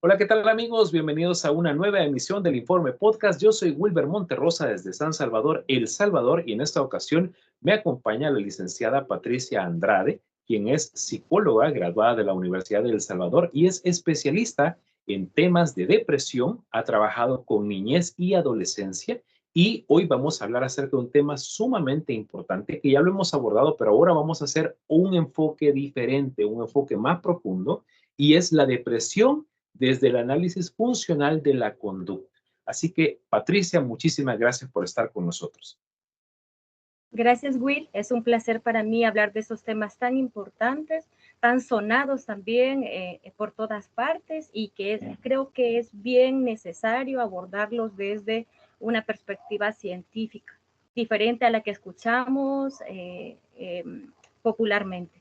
Hola, ¿qué tal amigos? Bienvenidos a una nueva emisión del Informe Podcast. Yo soy Wilber Monterrosa desde San Salvador, El Salvador, y en esta ocasión me acompaña la licenciada Patricia Andrade, quien es psicóloga graduada de la Universidad de El Salvador y es especialista en temas de depresión. Ha trabajado con niñez y adolescencia y hoy vamos a hablar acerca de un tema sumamente importante que ya lo hemos abordado, pero ahora vamos a hacer un enfoque diferente, un enfoque más profundo, y es la depresión desde el análisis funcional de la conducta. Así que, Patricia, muchísimas gracias por estar con nosotros. Gracias, Will. Es un placer para mí hablar de esos temas tan importantes, tan sonados también por todas partes y que creo que es bien necesario abordarlos desde una perspectiva científica, diferente a la que escuchamos popularmente.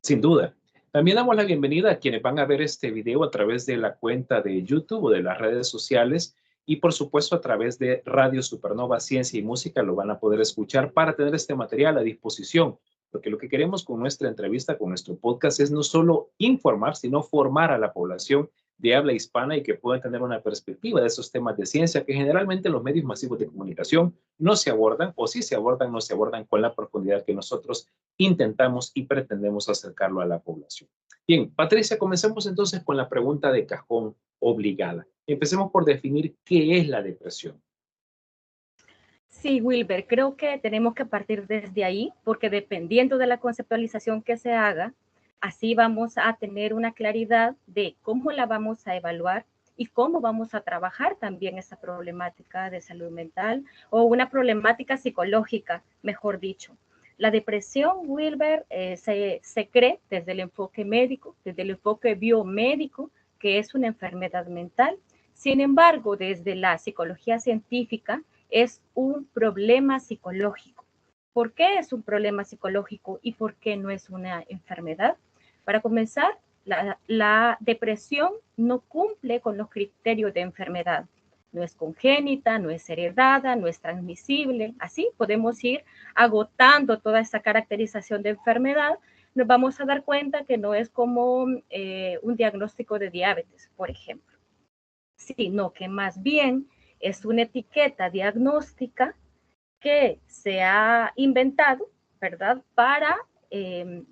Sin duda. También damos la bienvenida a quienes van a ver este video a través de la cuenta de YouTube o de las redes sociales y por supuesto a través de Radio Supernova Ciencia y Música lo van a poder escuchar para tener este material a disposición, porque lo que queremos con nuestra entrevista, con nuestro podcast es no solo informar, sino formar a la población de habla hispana y que puedan tener una perspectiva de esos temas de ciencia que generalmente los medios masivos de comunicación no se abordan, o si se abordan, no se abordan con la profundidad que nosotros intentamos y pretendemos acercarlo a la población. Bien, Patricia, comencemos entonces con la pregunta de cajón obligada. Empecemos por definir qué es la depresión. Sí, Wilber, creo que tenemos que partir desde ahí, porque dependiendo de la conceptualización que se haga, así vamos a tener una claridad de cómo la vamos a evaluar y cómo vamos a trabajar también esa problemática de salud mental o una problemática psicológica, mejor dicho. La depresión, Wilber, se cree desde el enfoque médico, desde el enfoque biomédico, que es una enfermedad mental. Sin embargo, desde la psicología científica, es un problema psicológico. ¿Por qué es un problema psicológico y por qué no es una enfermedad? Para comenzar, la depresión no cumple con los criterios de enfermedad. No es congénita, no es heredada, no es transmisible. Así podemos ir agotando toda esa caracterización de enfermedad. Nos vamos a dar cuenta que no es como un diagnóstico de diabetes, por ejemplo, sino que más bien es una etiqueta diagnóstica que se ha inventado, ¿verdad?, para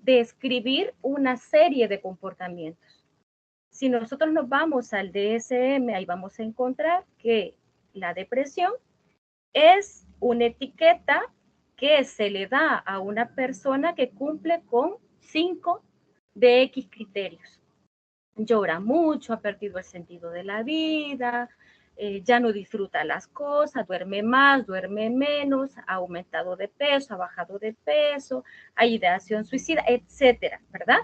describir una serie de comportamientos. Si nosotros nos vamos al DSM, ahí vamos a encontrar que la depresión es una etiqueta que se le da a una persona que cumple con 5 de X criterios. Llora mucho, ha perdido el sentido de la vida, ya no disfruta las cosas, duerme más, duerme menos, ha aumentado de peso, ha bajado de peso, hay ideación suicida, etcétera, ¿verdad?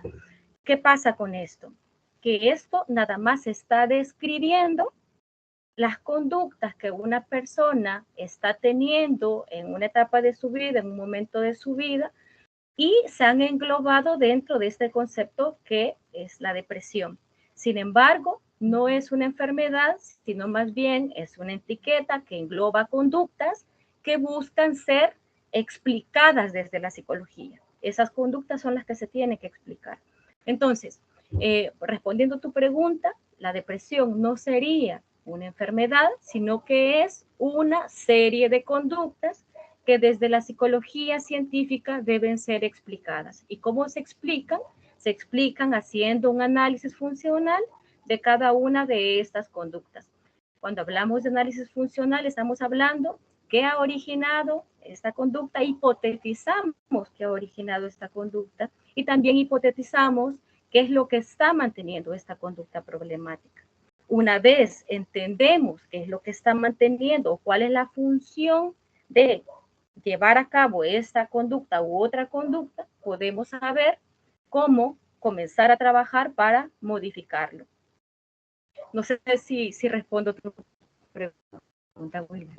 ¿Qué pasa con esto? Que esto nada más está describiendo las conductas que una persona está teniendo en una etapa de su vida, en un momento de su vida, y se han englobado dentro de este concepto que es la depresión. Sin embargo, no es una enfermedad, sino más bien es una etiqueta que engloba conductas que buscan ser explicadas desde la psicología. Esas conductas son las que se tienen que explicar. Entonces, respondiendo a tu pregunta, la depresión no sería una enfermedad, sino que es una serie de conductas que desde la psicología científica deben ser explicadas. ¿Y cómo se explican? Se explican haciendo un análisis funcional de cada una de estas conductas. Cuando hablamos de análisis funcional, estamos hablando qué ha originado esta conducta, hipotetizamos qué ha originado esta conducta y también hipotetizamos qué es lo que está manteniendo esta conducta problemática. Una vez entendemos qué es lo que está manteniendo o cuál es la función de llevar a cabo esta conducta u otra conducta, podemos saber cómo comenzar a trabajar para modificarlo. No sé si respondo a tu pregunta, William.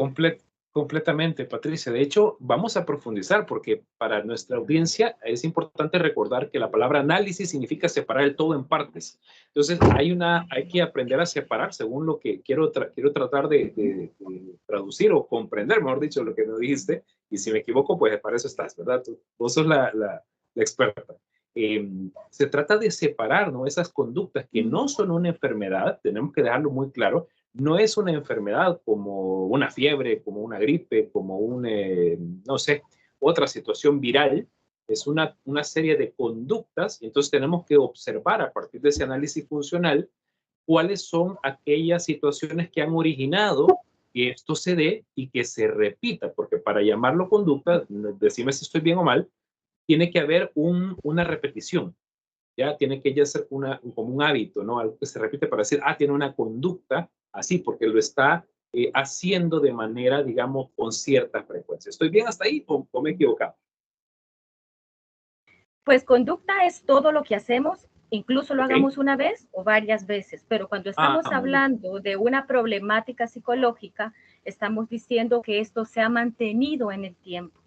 Completamente, Patricia. De hecho, vamos a profundizar porque para nuestra audiencia es importante recordar que la palabra análisis significa separar el todo en partes. Entonces, hay que aprender a separar según lo que quiero tratar de traducir o comprender, mejor dicho, lo que me dijiste. Y si me equivoco, pues para eso estás, ¿verdad? Vos sos la experta. se trata de separar, ¿no?, esas conductas que no son una enfermedad, tenemos que dejarlo muy claro, no es una enfermedad como una fiebre, como una gripe, como no sé, otra situación viral, es una serie de conductas, y entonces tenemos que observar a partir de ese análisis funcional cuáles son aquellas situaciones que han originado que esto se dé y que se repita, porque para llamarlo conducta, decime si estoy bien o mal, tiene que haber una repetición, ya tiene que ya ser como un hábito, ¿no? Algo que se repite para decir, tiene una conducta así, porque lo está haciendo de manera, digamos, con cierta frecuencia. ¿Estoy bien hasta ahí o me he equivocado? Pues conducta es todo lo que hacemos, incluso lo Ok. hagamos una vez o varias veces, pero cuando estamos Muy bien. hablando de una problemática psicológica, estamos diciendo que esto se ha mantenido en el tiempo.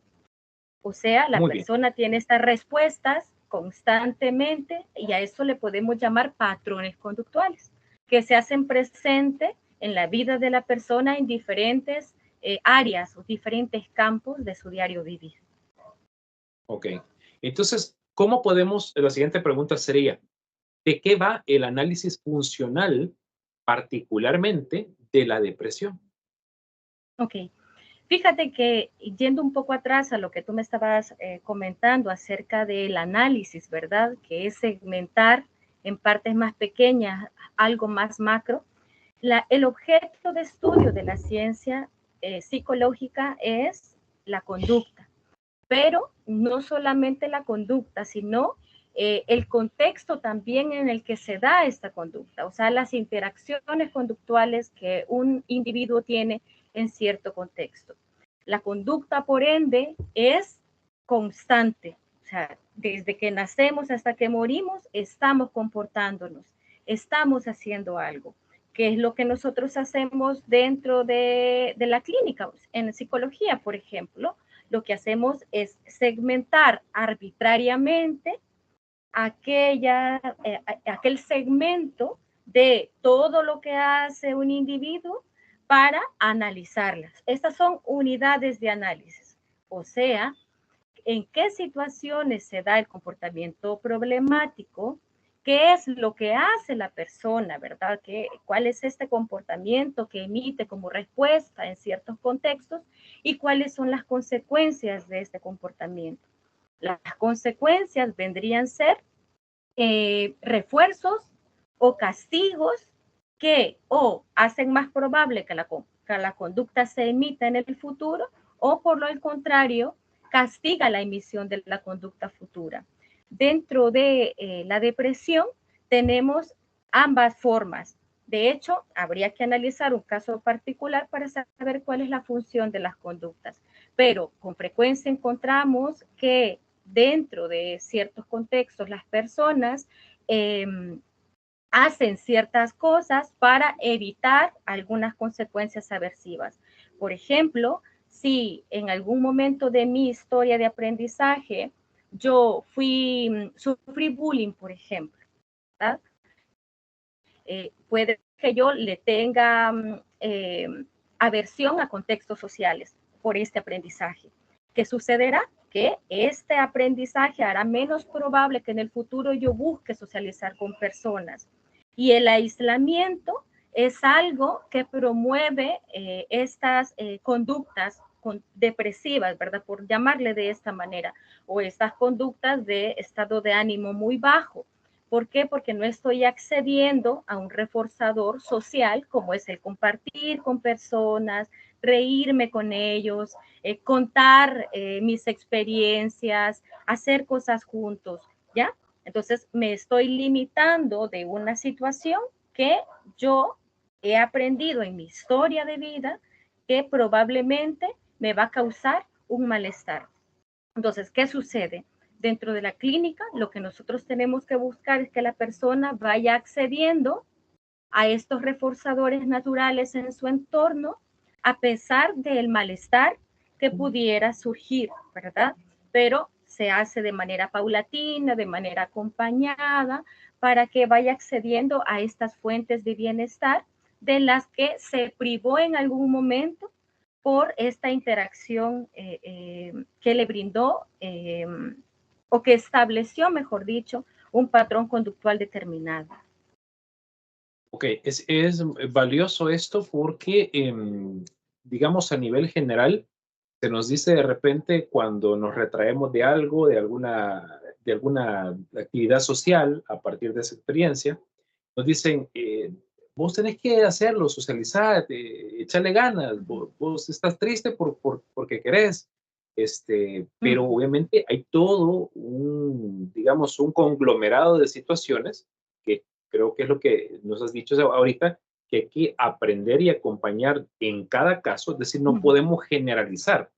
O sea, la Muy bien. persona tiene estas respuestas constantemente y a eso le podemos llamar patrones conductuales, que se hacen presente en la vida de la persona en diferentes áreas o diferentes campos de su diario vivir. Ok. Entonces, ¿cómo podemos, la siguiente pregunta sería, ¿de qué va el análisis funcional particularmente de la depresión? Ok, fíjate que yendo un poco atrás a lo que tú me estabas comentando acerca del análisis, ¿verdad? Que es segmentar en partes más pequeñas algo más macro. El objeto de estudio de la ciencia psicológica es la conducta, pero no solamente la conducta, sino el contexto también en el que se da esta conducta, o sea, las interacciones conductuales que un individuo tiene en cierto contexto. La conducta, por ende, es constante, o sea, desde que nacemos hasta que morimos, estamos comportándonos, estamos haciendo algo, que es lo que nosotros hacemos dentro de la clínica, en psicología, por ejemplo. Lo que hacemos es segmentar arbitrariamente aquel segmento de todo lo que hace un individuo para analizarlas. Estas son unidades de análisis, o sea, en qué situaciones se da el comportamiento problemático, qué es lo que hace la persona, ¿verdad? ¿Cuál es este comportamiento que emite como respuesta en ciertos contextos y cuáles son las consecuencias de este comportamiento? Las consecuencias vendrían a ser refuerzos o castigos que o hacen más probable que la conducta se emita en el futuro o por lo contrario castiga la emisión de la conducta futura. Dentro de la depresión tenemos ambas formas. De hecho, habría que analizar un caso particular para saber cuál es la función de las conductas. Pero con frecuencia encontramos que dentro de ciertos contextos las personas hacen ciertas cosas para evitar algunas consecuencias aversivas. Por ejemplo, si en algún momento de mi historia de aprendizaje yo sufrí bullying, por ejemplo, ¿verdad? Puede que yo le tenga aversión a contextos sociales por este aprendizaje. ¿Qué sucederá? Que este aprendizaje hará menos probable que en el futuro yo busque socializar con personas. Y el aislamiento es algo que promueve estas conductas depresivas, ¿verdad? Por llamarle de esta manera, o estas conductas de estado de ánimo muy bajo. ¿Por qué? Porque no estoy accediendo a un reforzador social como es el compartir con personas, reírme con ellos, contar mis experiencias, hacer cosas juntos, ¿ya? Entonces me estoy limitando de una situación que yo he aprendido en mi historia de vida que probablemente me va a causar un malestar. Entonces, ¿qué sucede? Dentro de la clínica, lo que nosotros tenemos que buscar es que la persona vaya accediendo a estos reforzadores naturales en su entorno, a pesar del malestar que pudiera surgir, ¿verdad? Pero se hace de manera paulatina, de manera acompañada, para que vaya accediendo a estas fuentes de bienestar de las que se privó en algún momento por esta interacción que le brindó o que estableció, mejor dicho, un patrón conductual determinado. Ok, es valioso esto porque, digamos, a nivel general, se nos dice de repente cuando nos retraemos de algo, de alguna actividad social a partir de esa experiencia, nos dicen, vos tenés que hacerlo, socializar, echarle ganas, vos estás triste porque querés, pero Ujú, obviamente hay todo un, digamos, un conglomerado de situaciones que creo que es lo que nos has dicho ahorita, que hay que aprender y acompañar en cada caso, es decir, no ujú, podemos generalizar,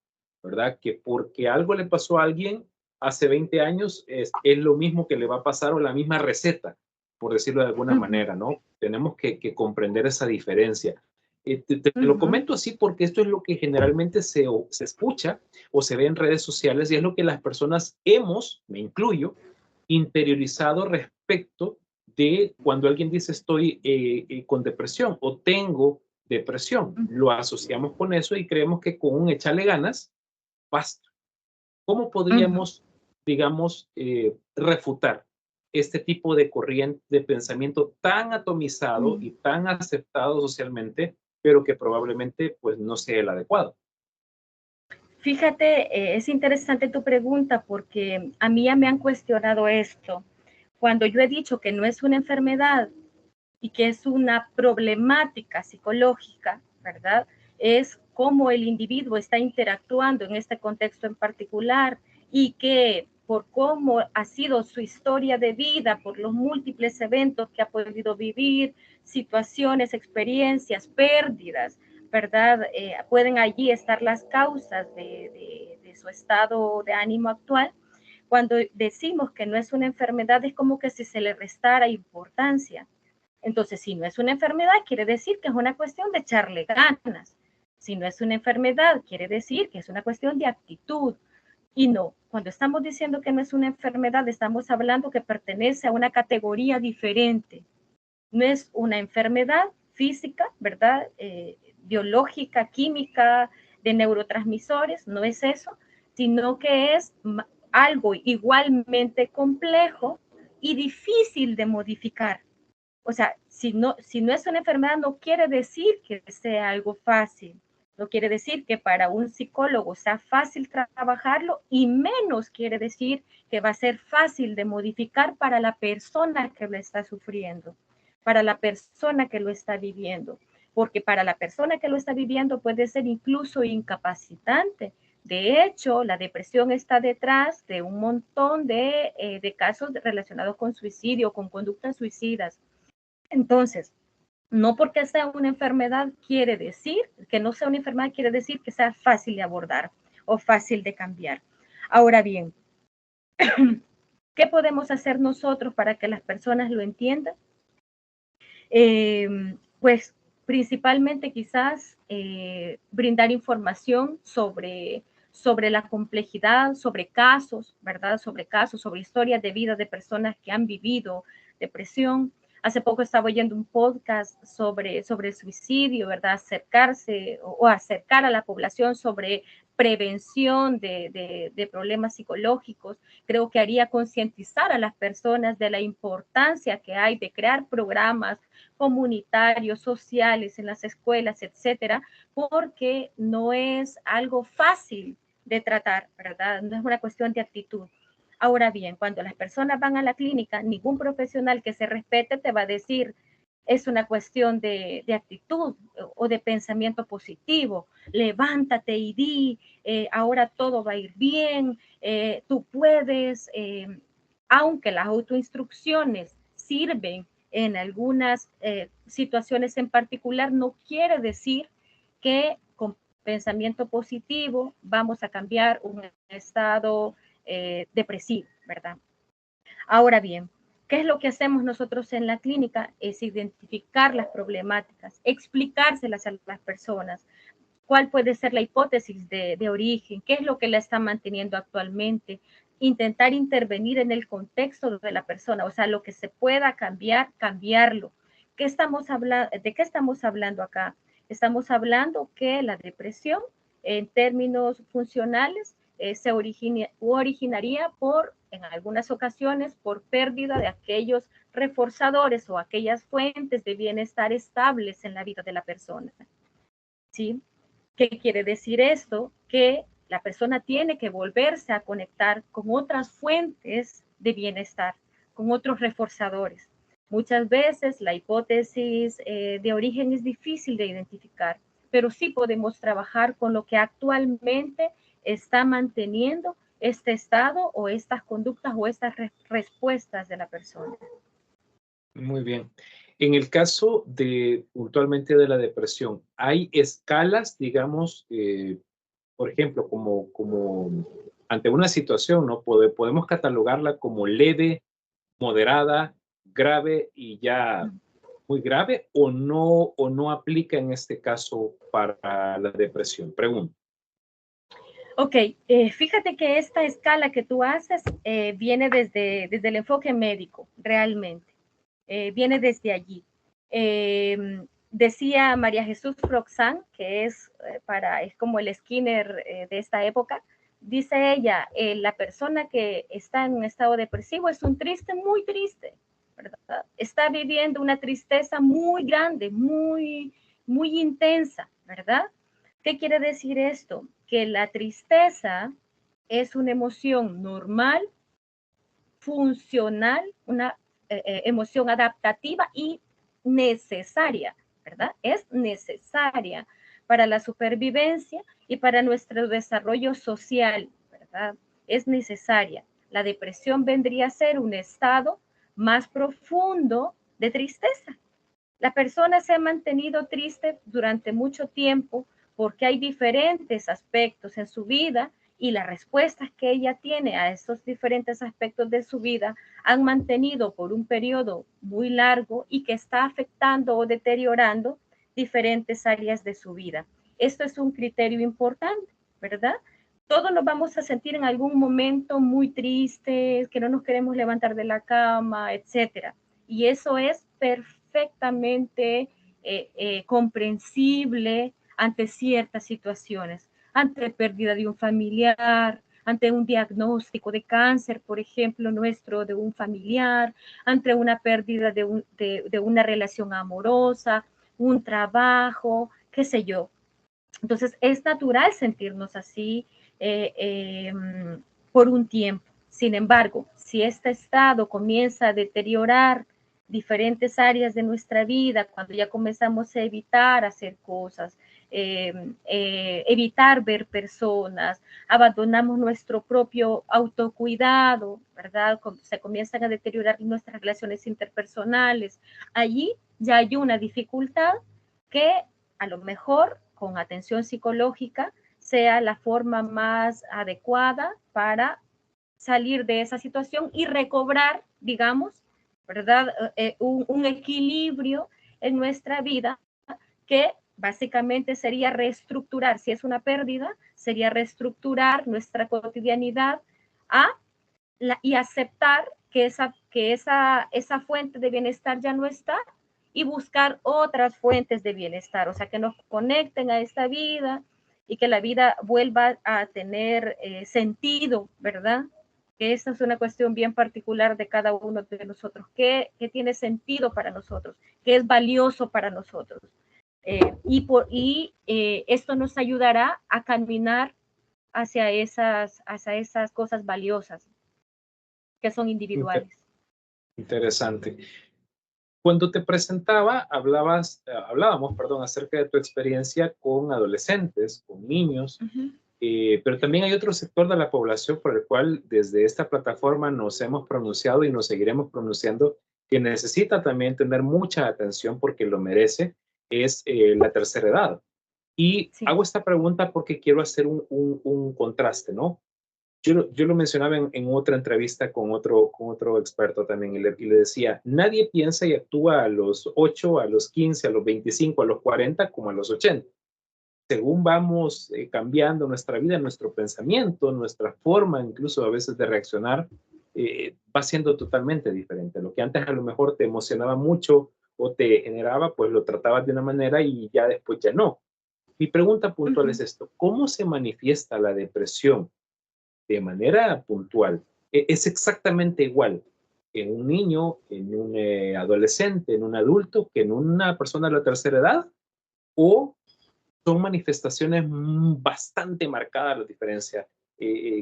¿verdad? Que porque algo le pasó a alguien hace 20 años es lo mismo que le va a pasar o la misma receta, por decirlo de alguna ujú, manera, ¿no? Tenemos que comprender esa diferencia. Te lo ujú, comento así porque esto es lo que generalmente se escucha o se ve en redes sociales y es lo que las personas hemos, me incluyo, interiorizado respecto de cuando alguien dice estoy con depresión o tengo depresión. ujú, Lo asociamos con eso y creemos que con un echarle ganas basta. ¿Cómo ujú. podríamos, digamos, refutar este tipo de corriente de pensamiento tan atomizado y tan aceptado socialmente, pero que probablemente pues no sea el adecuado? Fíjate, es interesante tu pregunta porque a mí ya me han cuestionado esto. Cuando yo he dicho que no es una enfermedad y que es una problemática psicológica, ¿verdad? Es cómo el individuo está interactuando en este contexto en particular y que por cómo ha sido su historia de vida, por los múltiples eventos que ha podido vivir, situaciones, experiencias, pérdidas, ¿verdad? Pueden allí estar las causas de su estado de ánimo actual. Cuando decimos que no es una enfermedad, es como que si se le restara importancia. Entonces, si no es una enfermedad, quiere decir que es una cuestión de echarle ganas. Si no es una enfermedad, quiere decir que es una cuestión de actitud. Y no, cuando estamos diciendo que no es una enfermedad, estamos hablando que pertenece a una categoría diferente. No es una enfermedad física, ¿verdad? Biológica, química, de neurotransmisores, no es eso, sino que es algo igualmente complejo y difícil de modificar. O sea, si no es una enfermedad, no quiere decir que sea algo fácil. No quiere decir que para un psicólogo sea fácil trabajarlo y menos quiere decir que va a ser fácil de modificar para la persona que lo está sufriendo, para la persona que lo está viviendo. Porque para la persona que lo está viviendo puede ser incluso incapacitante. De hecho, la depresión está detrás de un montón de casos relacionados con suicidio, con conductas suicidas. Entonces, no porque sea una enfermedad quiere decir, que no sea una enfermedad quiere decir que sea fácil de abordar o fácil de cambiar. Ahora bien, ¿qué podemos hacer nosotros para que las personas lo entiendan? Pues principalmente quizás brindar información sobre la complejidad, sobre casos, ¿verdad? Sobre casos, sobre historias de vida de personas que han vivido depresión. Hace poco estaba oyendo un podcast sobre el suicidio, ¿verdad? Acercarse o acercar a la población sobre prevención de problemas psicológicos. Creo que haría concientizar a las personas de la importancia que hay de crear programas comunitarios, sociales, en las escuelas, etcétera, porque no es algo fácil de tratar, ¿verdad? No es una cuestión de actitud. Ahora bien, cuando las personas van a la clínica, ningún profesional que se respete te va a decir es una cuestión de actitud o de pensamiento positivo. Levántate y di, ahora todo va a ir bien, tú puedes, aunque las autoinstrucciones sirven en algunas situaciones en particular, no quiere decir que con pensamiento positivo vamos a cambiar un estado depresivo, ¿verdad? Ahora bien, ¿qué es lo que hacemos nosotros en la clínica? Es identificar las problemáticas, explicárselas a las personas, cuál puede ser la hipótesis de origen, qué es lo que la está manteniendo actualmente, intentar intervenir en el contexto de la persona, o sea, lo que se pueda cambiar, cambiarlo. ¿De qué estamos hablando acá? Estamos hablando que la depresión, en términos funcionales, originaría por, en algunas ocasiones, por pérdida de aquellos reforzadores o aquellas fuentes de bienestar estables en la vida de la persona. ¿Sí? ¿Qué quiere decir esto? Que la persona tiene que volverse a conectar con otras fuentes de bienestar, con otros reforzadores. Muchas veces la hipótesis de origen es difícil de identificar, pero sí podemos trabajar con lo que actualmente está manteniendo este estado o estas conductas o estas respuestas de la persona. Muy bien. En el caso de puntualmente de la depresión, ¿hay escalas, digamos, por ejemplo, como ante una situación, ¿no? Podemos catalogarla como leve, moderada, grave y ya muy grave o no aplica en este caso para la depresión? Pregunto. Ok, fíjate que esta escala que tú haces viene desde el enfoque médico, realmente. Viene desde allí. Decía María Jesús Roxanne, que es como el Skinner de esta época, dice ella, la persona que está en un estado depresivo es un triste, muy triste, ¿verdad? Está viviendo una tristeza muy grande, muy intensa, ¿verdad? ¿Qué quiere decir esto? Que la tristeza es una emoción normal, funcional, una emoción adaptativa y necesaria, ¿verdad? Es necesaria para la supervivencia y para nuestro desarrollo social, ¿verdad? Es necesaria. La depresión vendría a ser un estado más profundo de tristeza. La persona se ha mantenido triste durante mucho tiempo porque hay diferentes aspectos en su vida y las respuestas que ella tiene a esos diferentes aspectos de su vida han mantenido por un periodo muy largo y que está afectando o deteriorando diferentes áreas de su vida. Esto es un criterio importante, ¿verdad? Todos nos vamos a sentir en algún momento muy tristes, que no nos queremos levantar de la cama, etcétera. Y eso es perfectamente comprensible ante ciertas situaciones, ante pérdida de un familiar, ante un diagnóstico de cáncer, por ejemplo, nuestro de un familiar, ante una pérdida de una relación amorosa, un trabajo, qué sé yo. Entonces, es natural sentirnos así eh, eh, por un tiempo. Sin embargo, si este estado comienza a deteriorar diferentes áreas de nuestra vida, cuando ya comenzamos a evitar hacer cosas, evitar ver personas, abandonamos nuestro propio autocuidado, ¿verdad? Cuando se comienzan a deteriorar nuestras relaciones interpersonales, allí ya hay una dificultad que a lo mejor con atención psicológica sea la forma más adecuada para salir de esa situación y recobrar, digamos, ¿verdad? Un equilibrio en nuestra vida que básicamente sería reestructurar, si es una pérdida, sería reestructurar nuestra cotidianidad y aceptar que esa fuente de bienestar ya no está y buscar otras fuentes de bienestar, o sea, que nos conecten a esta vida y que la vida vuelva a tener sentido, ¿verdad? Que esta es una cuestión bien particular de cada uno de nosotros. ¿Qué tiene sentido para nosotros? ¿Qué es valioso para nosotros? Esto nos ayudará a caminar hacia esas cosas valiosas que son individuales. Interesante. Cuando te presentaba, hablábamos, perdón, acerca de tu experiencia con adolescentes, con niños, pero también hay otro sector de la población por el cual desde esta plataforma nos hemos pronunciado y nos seguiremos pronunciando, que necesita también tener mucha atención porque lo merece, es la tercera edad. Y Sí. hago esta pregunta porque quiero hacer un contraste, ¿no? Yo lo mencionaba en otra entrevista con otro experto también y le decía, nadie piensa y actúa a los 8, a los 15, a los 25, a los 40 como a los 80. Según vamos cambiando nuestra vida, nuestro pensamiento, nuestra forma incluso a veces de reaccionar, va siendo totalmente diferente. Lo que antes a lo mejor te emocionaba mucho o te generaba, pues lo tratabas de una manera y ya después ya no. Mi pregunta puntual es esto, ¿cómo se manifiesta la depresión de manera puntual, es exactamente igual en un niño, en un adolescente, en un adulto, que en una persona de la tercera edad, o son manifestaciones bastante marcadas la diferencia.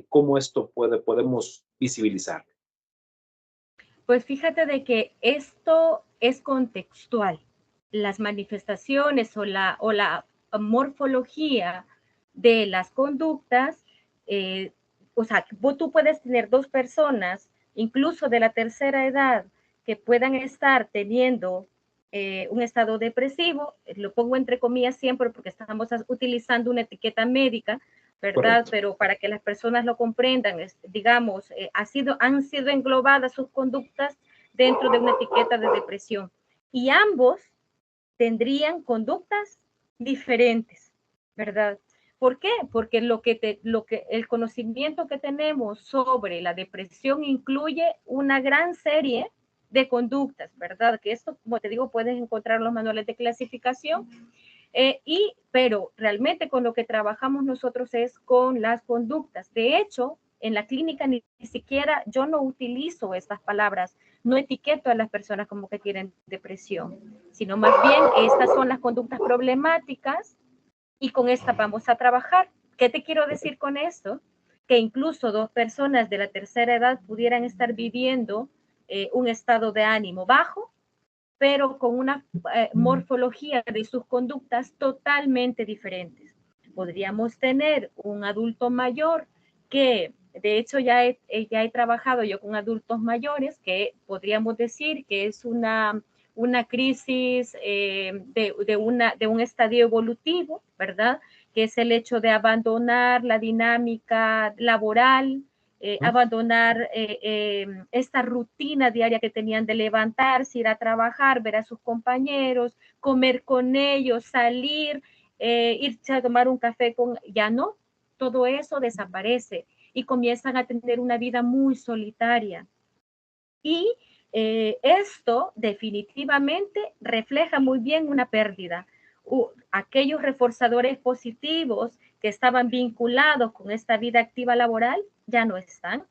¿Cómo esto podemos visibilizar? Pues fíjate de que esto es contextual. Las manifestaciones o la morfología de las conductas, o sea, tú puedes tener dos personas, incluso de la tercera edad, que puedan estar teniendo un estado depresivo, lo pongo entre comillas siempre porque estamos utilizando una etiqueta médica, ¿verdad? Correcto. Pero para que las personas lo comprendan, digamos, han sido englobadas sus conductas dentro de una etiqueta de depresión. Y ambos tendrían conductas diferentes, ¿verdad? ¿Por qué? Porque el conocimiento que tenemos sobre la depresión incluye una gran serie de conductas, ¿verdad? Que esto, como te digo, puedes encontrar en los manuales de clasificación, pero realmente con lo que trabajamos nosotros es con las conductas. De hecho, en la clínica ni siquiera yo no utilizo estas palabras, no etiqueto a las personas como que tienen depresión, sino más bien estas son las conductas problemáticas y con esta vamos a trabajar. ¿Qué te quiero decir con esto? Que incluso dos personas de la tercera edad pudieran estar viviendo un estado de ánimo bajo, pero con una morfología de sus conductas totalmente diferentes. Podríamos tener un adulto mayor que, de hecho, ya he trabajado yo con adultos mayores que podríamos decir que es una crisis de un estadio evolutivo, ¿verdad? Que es el hecho de abandonar la dinámica laboral, abandonar esta rutina diaria que tenían de levantarse, ir a trabajar, ver a sus compañeros, comer con ellos, salir, irse a tomar un café ya no, todo eso desaparece y comienzan a tener una vida muy solitaria. Y esto definitivamente refleja muy bien una pérdida. Aquellos reforzadores positivos que estaban vinculados con esta vida activa laboral ya no están.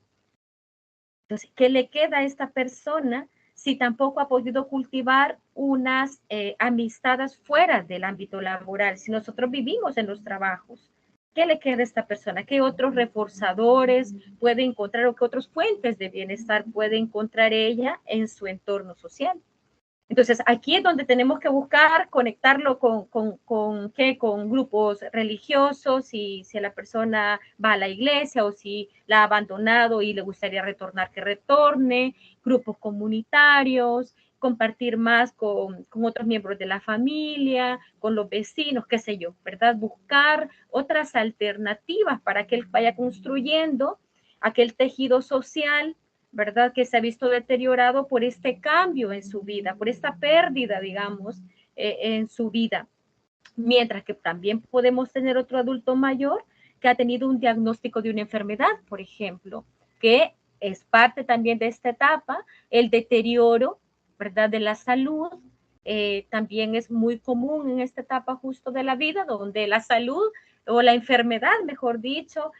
Entonces, ¿qué le queda a esta persona si tampoco ha podido cultivar unas amistades fuera del ámbito laboral? Si nosotros vivimos en los trabajos, ¿qué le queda a esta persona? ¿Qué otros reforzadores puede encontrar o qué otras fuentes de bienestar puede encontrar ella en su entorno social? Entonces, aquí es donde tenemos que buscar conectarlo con grupos religiosos, si la persona va a la iglesia o si la ha abandonado y le gustaría retornar, que retorne, grupos comunitarios, compartir más con otros miembros de la familia, con los vecinos, qué sé yo, ¿verdad? Buscar otras alternativas para que él vaya construyendo aquel tejido social, ¿verdad? Que se ha visto deteriorado por este cambio en su vida, por esta pérdida, digamos, en su vida. Mientras que también podemos tener otro adulto mayor que ha tenido un diagnóstico de una enfermedad, por ejemplo, que es parte también de esta etapa, el deterioro, ¿verdad? De la salud. También es muy común en esta etapa justo de la vida, donde la salud o la enfermedad, mejor dicho,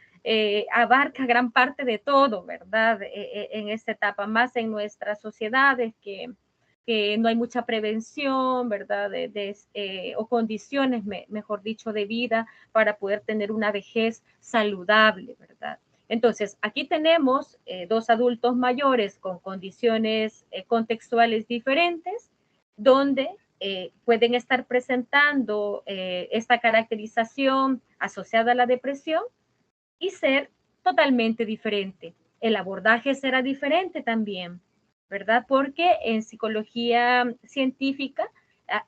abarca gran parte de todo, ¿verdad? En esta etapa, más en nuestras sociedades que no hay mucha prevención, ¿verdad? O condiciones, mejor dicho, de vida para poder tener una vejez saludable, ¿verdad? Entonces, aquí tenemos dos adultos mayores con condiciones contextuales diferentes, donde pueden estar presentando esta caracterización asociada a la depresión y ser totalmente diferente. El abordaje será diferente también, ¿verdad? Porque en psicología científica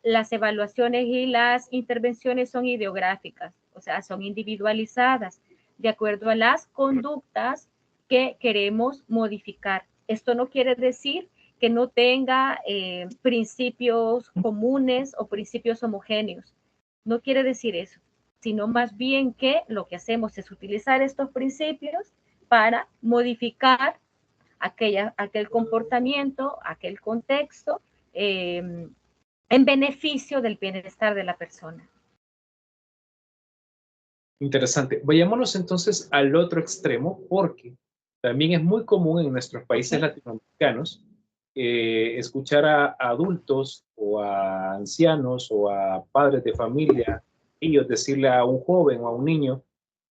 las evaluaciones y las intervenciones son ideográficas, o sea, son individualizadas de acuerdo a las conductas que queremos modificar. Esto no quiere decir que no tenga principios comunes o principios homogéneos. No quiere decir eso, sino más bien que lo que hacemos es utilizar estos principios para modificar aquel comportamiento, aquel contexto, en beneficio del bienestar de la persona. Interesante. Vayámonos entonces al otro extremo, porque también es muy común en nuestros países Ok. latinoamericanos escuchar a adultos o a ancianos o a padres de familia, ellos decirle a un joven o a un niño: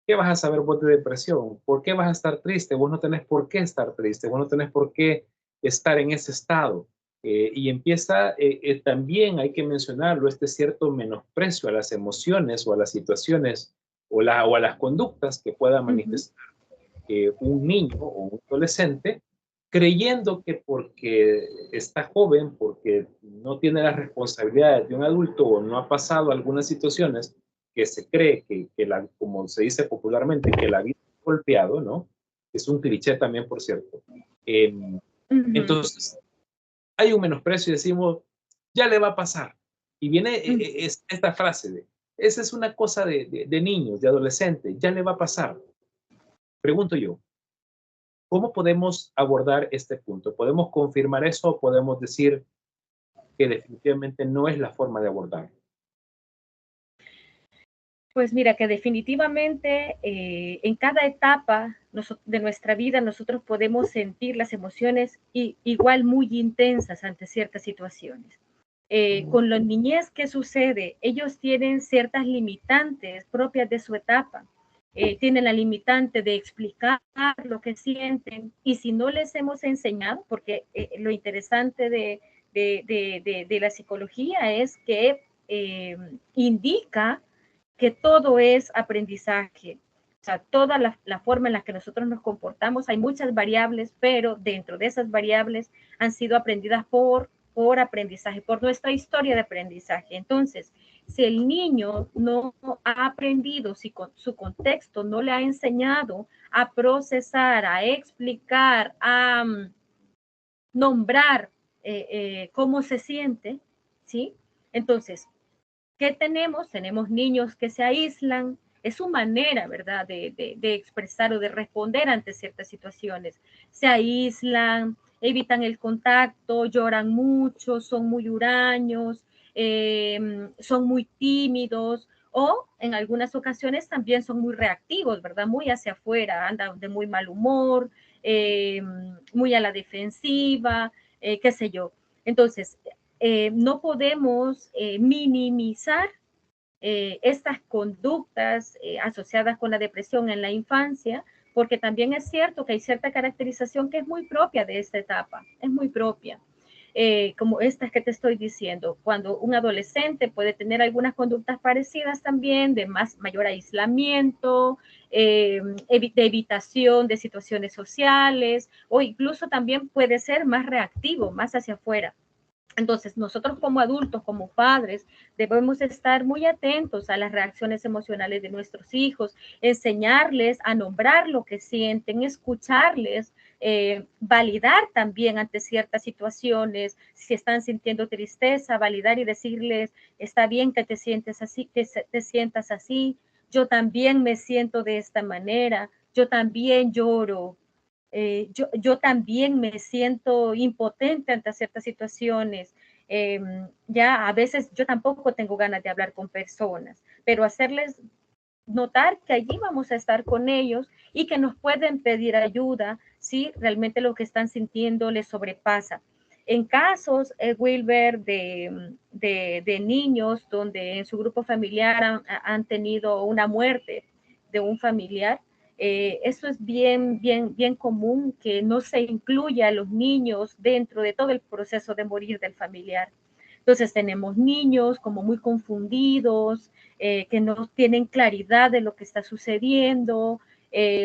¿qué vas a saber vos de depresión? ¿Por qué vas a estar triste? Vos no tenés por qué estar triste, vos no tenés por qué estar en ese estado. Y empieza, también hay que mencionarlo, este cierto menosprecio a las emociones o a las situaciones o a las conductas que pueda Ujú. manifestar un niño o un adolescente, creyendo que porque está joven, porque no tiene las responsabilidades de un adulto o no ha pasado algunas situaciones que se cree como se dice popularmente, que la vida ha golpeado, ¿no? Es un cliché también, por cierto. Em, Ujú. entonces, hay un menosprecio y decimos, ya le va a pasar. Y viene Ujú. esta frase de, esa es una cosa de niños, de adolescentes, ya le va a pasar. Pregunto yo, ¿cómo podemos abordar este punto? ¿Podemos confirmar eso o podemos decir que definitivamente no es la forma de abordarlo? Pues mira, que definitivamente en cada etapa de nuestra vida nosotros podemos sentir las emociones igual muy intensas ante ciertas situaciones. Con la niñez, ¿qué sucede? Ellos tienen ciertas limitantes propias de su etapa. Tienen la limitante de explicar lo que sienten y si no les hemos enseñado, porque lo interesante de la psicología es que indica que todo es aprendizaje. O sea, toda la forma en la que nosotros nos comportamos, hay muchas variables, pero dentro de esas variables han sido aprendidas por aprendizaje, por nuestra historia de aprendizaje. Entonces, si el niño no ha aprendido, si su contexto no le ha enseñado a procesar, a explicar, a nombrar cómo se siente, ¿sí? Entonces, ¿qué tenemos? Tenemos niños que se aíslan, es su manera, ¿verdad?, de expresar o de responder ante ciertas situaciones. Se aíslan, evitan el contacto, lloran mucho, son muy huraños, son muy tímidos o en algunas ocasiones también son muy reactivos, ¿verdad? Muy hacia afuera, andan de muy mal humor, eh, muy a la defensiva, qué sé yo. Entonces, no podemos minimizar estas conductas asociadas con la depresión en la infancia, porque también es cierto que hay cierta caracterización que es muy propia de esta etapa, es muy propia. Como estas que te estoy diciendo, cuando un adolescente puede tener algunas conductas parecidas también, de mayor aislamiento, de evitación de situaciones sociales, o incluso también puede ser más reactivo, más hacia afuera. Entonces, nosotros como adultos, como padres, debemos estar muy atentos a las reacciones emocionales de nuestros hijos, enseñarles a nombrar lo que sienten, escucharles, validar también ante ciertas situaciones, si están sintiendo tristeza, validar y decirles, está bien que te sientes así, que te sientas así, yo también me siento de esta manera, yo también lloro, yo también me siento impotente ante ciertas situaciones. Ya a veces yo tampoco tengo ganas de hablar con personas, pero hacerles notar que allí vamos a estar con ellos y que nos pueden pedir ayuda si realmente lo que están sintiendo les sobrepasa. En casos, Wilber, de niños donde en su grupo familiar han tenido una muerte de un familiar, eso es bien común que no se incluya a los niños dentro de todo el proceso de morir del familiar. Entonces tenemos niños como muy confundidos, que no tienen claridad de lo que está sucediendo,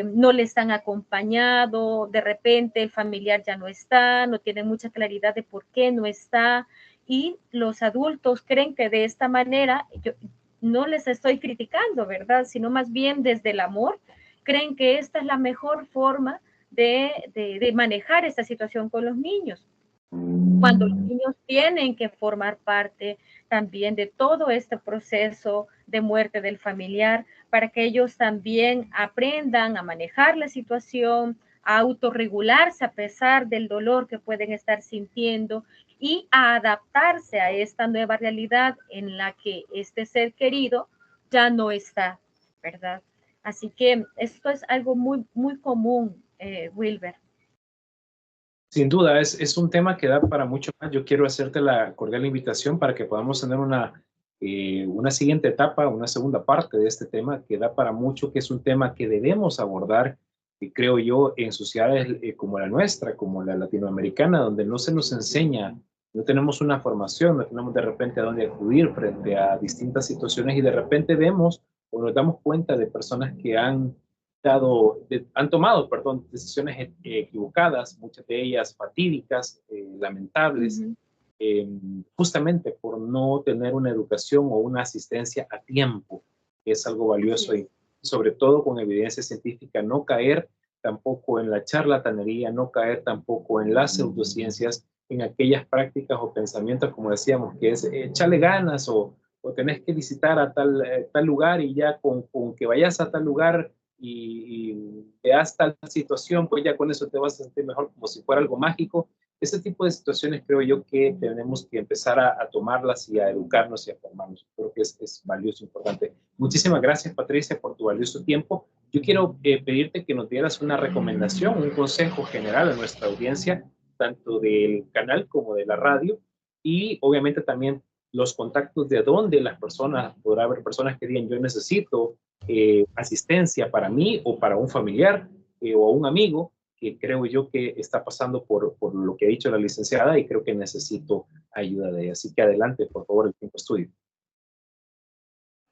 no les han acompañado, de repente el familiar ya no está, no tienen mucha claridad de por qué no está, y los adultos creen que de esta manera, yo no les estoy criticando, ¿verdad? Sino más bien desde el amor, creen que esta es la mejor forma de manejar esta situación con los niños cuando los niños tienen que formar parte también de todo este proceso de muerte del familiar, para que ellos también aprendan a manejar la situación, a autorregularse a pesar del dolor que pueden estar sintiendo y a adaptarse a esta nueva realidad en la que este ser querido ya no está. ¿verdad? Así que esto es algo muy, muy común, Wilber. Sin duda, es un tema que da para mucho más. Yo quiero hacerte la cordial invitación para que podamos tener una siguiente etapa, una segunda parte de este tema que da para mucho, que es un tema que debemos abordar, y creo yo, en sociedades como la nuestra, como la latinoamericana, donde no se nos enseña, no tenemos una formación, no tenemos de repente a dónde acudir frente a distintas situaciones y de repente vemos o nos damos cuenta de personas que han tomado, perdón, decisiones equivocadas, muchas de ellas fatídicas, lamentables, Ujú. justamente por no tener una educación o una asistencia a tiempo, que es algo Así valioso y es. sobre todo con evidencia científica, no caer tampoco en la charlatanería, no caer tampoco en las pseudociencias, en aquellas prácticas o pensamientos, como decíamos, que es echarle ganas o tenés que visitar a tal lugar y ya con que vayas a tal lugar y veas tal situación, pues ya con eso te vas a sentir mejor como si fuera algo mágico. Ese tipo de situaciones creo yo que tenemos que empezar a tomarlas y a educarnos y a formarnos. Creo que es valioso, importante. Muchísimas gracias, Patricia, por tu valioso tiempo. Yo quiero pedirte que nos dieras una recomendación, un consejo general a nuestra audiencia, tanto del canal como de la radio, y obviamente también los contactos de dónde las personas, podrá haber personas que digan yo necesito asistencia para mí o para un familiar o un amigo que creo yo que está pasando por lo que ha dicho la licenciada y creo que necesito ayuda de ella. Así que adelante, por favor, el tiempo es tuyo.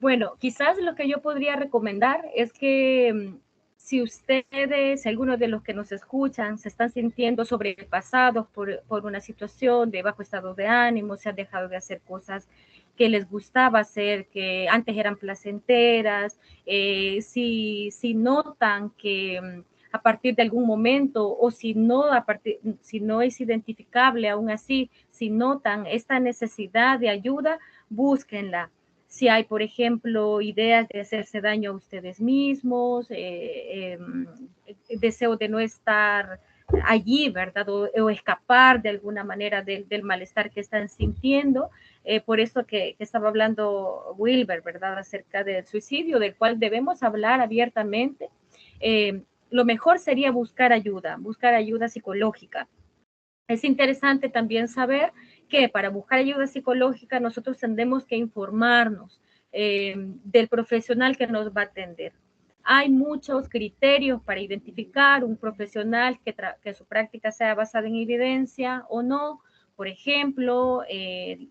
Bueno, quizás lo que yo podría recomendar es que si ustedes, si algunos de los que nos escuchan se están sintiendo sobrepasados por una situación de bajo estado de ánimo, se han dejado de hacer cosas que les gustaba hacer, que antes eran placenteras, si notan que a partir de algún momento o si no es identificable aún así, si notan esta necesidad de ayuda, búsquenla. Si hay, por ejemplo, ideas de hacerse daño a ustedes mismos, deseo de no estar allí, ¿verdad? O escapar de alguna manera del malestar que están sintiendo. Por eso que estaba hablando Wilber, ¿verdad? Acerca del suicidio, del cual debemos hablar abiertamente. Lo mejor sería buscar ayuda psicológica. Es interesante también saber que para buscar ayuda psicológica nosotros tendremos que informarnos del profesional que nos va a atender. Hay muchos criterios para identificar un profesional que su práctica sea basada en evidencia o no. Por ejemplo,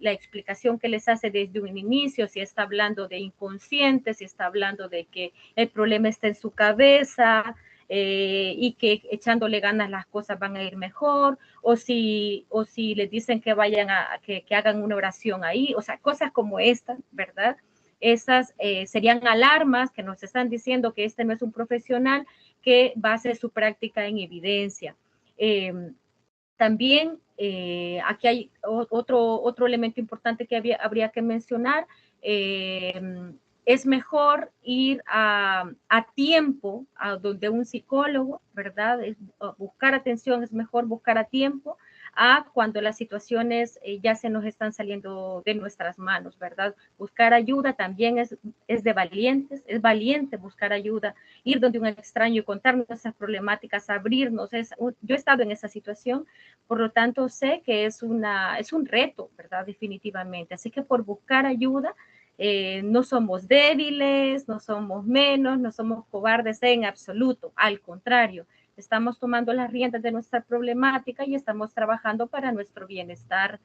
la explicación que les hace desde un inicio, si está hablando de inconsciente, si está hablando de que el problema está en su cabeza, y que echándole ganas las cosas van a ir mejor, o si les dicen que vayan que hagan una oración ahí, o sea, cosas como estas, ¿verdad? Esas serían alarmas que nos están diciendo que este no es un profesional que base su práctica en evidencia. También aquí hay otro elemento importante que habría que mencionar. Es mejor ir a tiempo a donde un psicólogo, ¿verdad? Buscar atención es mejor buscar a tiempo a cuando las situaciones ya se nos están saliendo de nuestras manos, ¿verdad? Buscar ayuda también es de valientes, es valiente buscar ayuda, ir donde un extraño y contarnos esas problemáticas, abrirnos. Yo he estado en esa situación, por lo tanto sé que es un reto, ¿verdad? Definitivamente. Así que por buscar ayuda, no somos débiles, no somos menos, no somos cobardes en absoluto, al contrario, estamos tomando las riendas de nuestra problemática y estamos trabajando para nuestro bienestar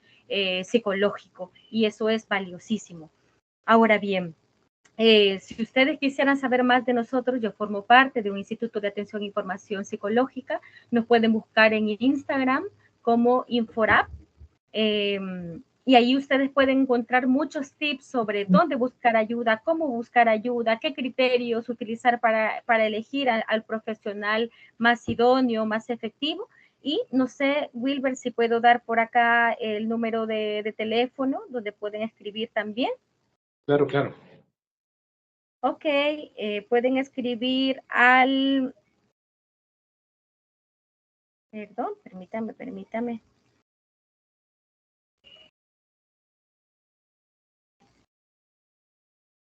psicológico y eso es valiosísimo. Ahora bien, si ustedes quisieran saber más de nosotros, yo formo parte de un Instituto de Atención e Información Psicológica, nos pueden buscar en Instagram como Inforap. Y ahí ustedes pueden encontrar muchos tips sobre dónde buscar ayuda, cómo buscar ayuda, qué criterios utilizar para elegir al profesional más idóneo, más efectivo. Y no sé, Wilber, si puedo dar por acá el número de teléfono donde pueden escribir también. Claro, claro. Ok, pueden escribir al... Perdón, permítame.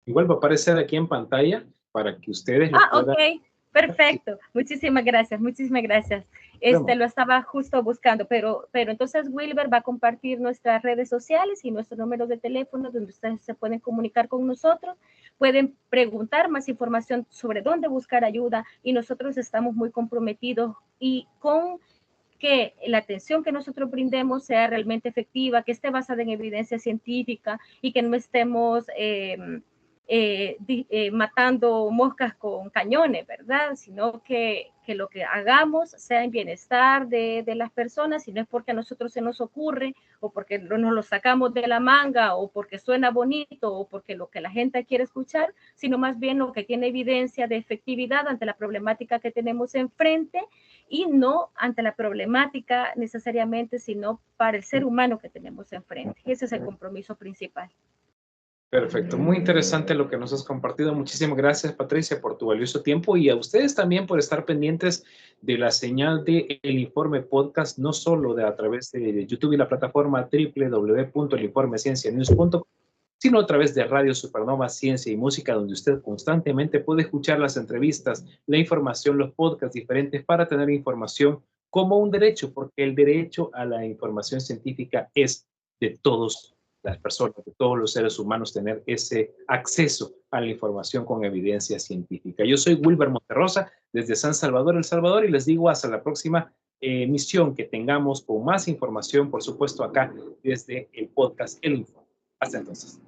Igual va a aparecer aquí en pantalla para que ustedes lo puedan... Ok, perfecto. Muchísimas gracias, muchísimas gracias. Lo estaba justo buscando, pero entonces Wilber va a compartir nuestras redes sociales y nuestros números de teléfono donde ustedes se pueden comunicar con nosotros, pueden preguntar más información sobre dónde buscar ayuda y nosotros estamos muy comprometidos y con que la atención que nosotros brindemos sea realmente efectiva, que esté basada en evidencia científica y que no estemos matando moscas con cañones, ¿verdad? Sino que lo que hagamos sea en bienestar de las personas, y no es porque a nosotros se nos ocurre o porque nos lo sacamos de la manga o porque suena bonito o porque lo que la gente quiere escuchar, sino más bien lo que tiene evidencia de efectividad ante la problemática que tenemos enfrente y no ante la problemática necesariamente, sino para el ser humano que tenemos enfrente. Ese es el compromiso principal. Perfecto, muy interesante lo que nos has compartido. Muchísimas gracias, Patricia, por tu valioso tiempo y a ustedes también por estar pendientes de la señal de El Informe Podcast, no solo a través de YouTube y la plataforma www.elinformeciencianews.com, sino a través de Radio Supernova Ciencia y Música, donde usted constantemente puede escuchar las entrevistas, la información, los podcasts diferentes para tener información como un derecho, porque el derecho a la información científica es de todos las personas, de todos los seres humanos, tener ese acceso a la información con evidencia científica. Yo soy Wilber Monterrosa, desde San Salvador, El Salvador, y les digo hasta la próxima emisión que tengamos con más información, por supuesto, acá desde el podcast El Informe. Hasta entonces.